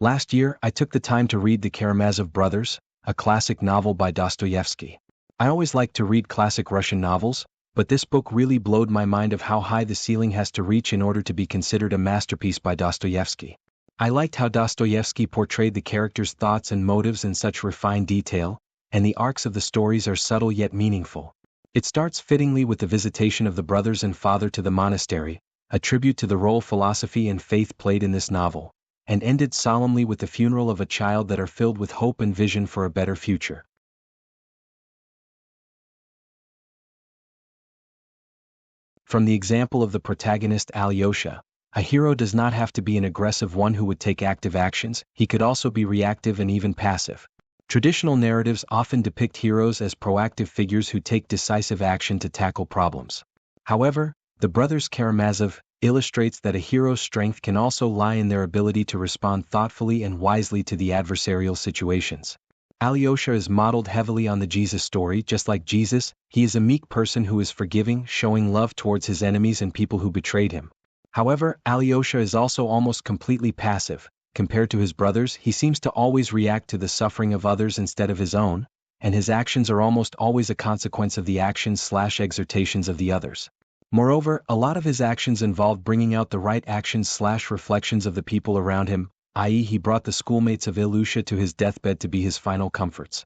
Last year, I took the time to read The Karamazov Brothers, a classic novel by Dostoevsky. I always like to read classic Russian novels, but this book really blowed my mind of how high the ceiling has to reach in order to be considered a masterpiece by Dostoevsky. I liked how Dostoevsky portrayed the characters' thoughts and motives in such refined detail, and the arcs of the stories are subtle yet meaningful. It starts fittingly with the visitation of the brothers and father to the monastery, a tribute to the role philosophy and faith played in this novel, and ended solemnly with the funeral of a child that are filled with hope and vision for a better future. From the example of the protagonist Alyosha, a hero does not have to be an aggressive one who would take active actions, he could also be reactive and even passive. Traditional narratives often depict heroes as proactive figures who take decisive action to tackle problems. However, the brothers Karamazov illustrates that a hero's strength can also lie in their ability to respond thoughtfully and wisely to the adversarial situations. Alyosha is modeled heavily on the Jesus story. Just like Jesus, he is a meek person who is forgiving, showing love towards his enemies and people who betrayed him. However, Alyosha is also almost completely passive. Compared to his brothers, he seems to always react to the suffering of others instead of his own, and his actions are almost always a consequence of the actions/exhortations of the others. Moreover, a lot of his actions involved bringing out the right actions/reflections of the people around him, i.e. he brought the schoolmates of Ilyusha to his deathbed to be his final comforts.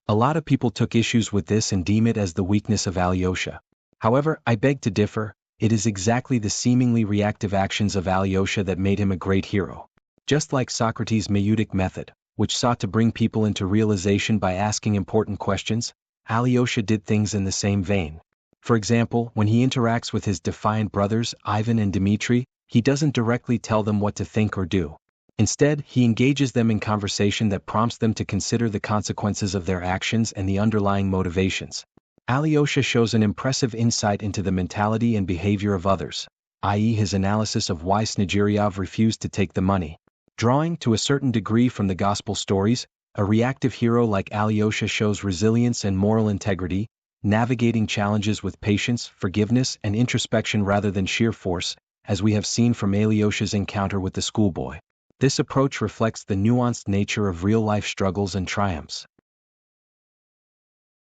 A lot of people took issues with this and deem it as the weakness of Alyosha. However, I beg to differ. It is exactly the seemingly reactive actions of Alyosha that made him a great hero. Just like Socrates' Maieutic method, which sought to bring people into realization by asking important questions, Alyosha did things in the same vein. For example, when he interacts with his defiant brothers, Ivan and Dmitri, he doesn't directly tell them what to think or do. Instead, he engages them in conversation that prompts them to consider the consequences of their actions and the underlying motivations. Alyosha shows an impressive insight into the mentality and behavior of others, i.e. his analysis of why Snegiryov refused to take the money. Drawing, to a certain degree, from the gospel stories, a reactive hero like Alyosha shows resilience and moral integrity, navigating challenges with patience, forgiveness, and introspection rather than sheer force, as we have seen from Alyosha's encounter with the schoolboy. This approach reflects the nuanced nature of real-life struggles and triumphs.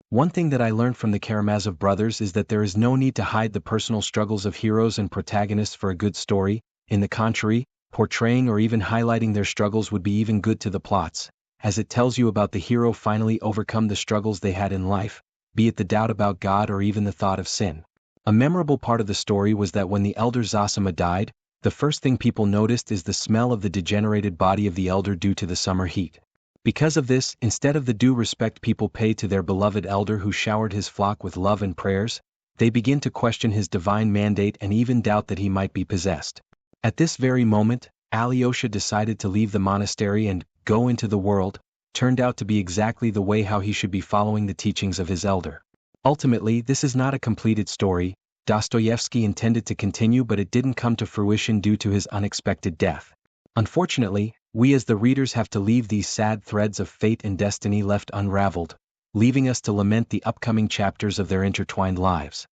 One thing that I learned from the Karamazov brothers is that there is no need to hide the personal struggles of heroes and protagonists for a good story. In the contrary, portraying or even highlighting their struggles would be even good to the plots, as it tells you about the hero finally overcome the struggles they had in life, be it the doubt about God or even the thought of sin. A memorable part of the story was that when the elder Zosima died, the first thing people noticed is the smell of the degenerated body of the elder due to the summer heat. Because of this, instead of the due respect people pay to their beloved elder who showered his flock with love and prayers, they begin to question his divine mandate and even doubt that he might be possessed. At this very moment, Alyosha decided to leave the monastery and go into the world, turned out to be exactly the way how he should be following the teachings of his elder. Ultimately, this is not a completed story. Dostoevsky intended to continue, but it didn't come to fruition due to his unexpected death. Unfortunately, we as the readers have to leave these sad threads of fate and destiny left unraveled, leaving us to lament the upcoming chapters of their intertwined lives.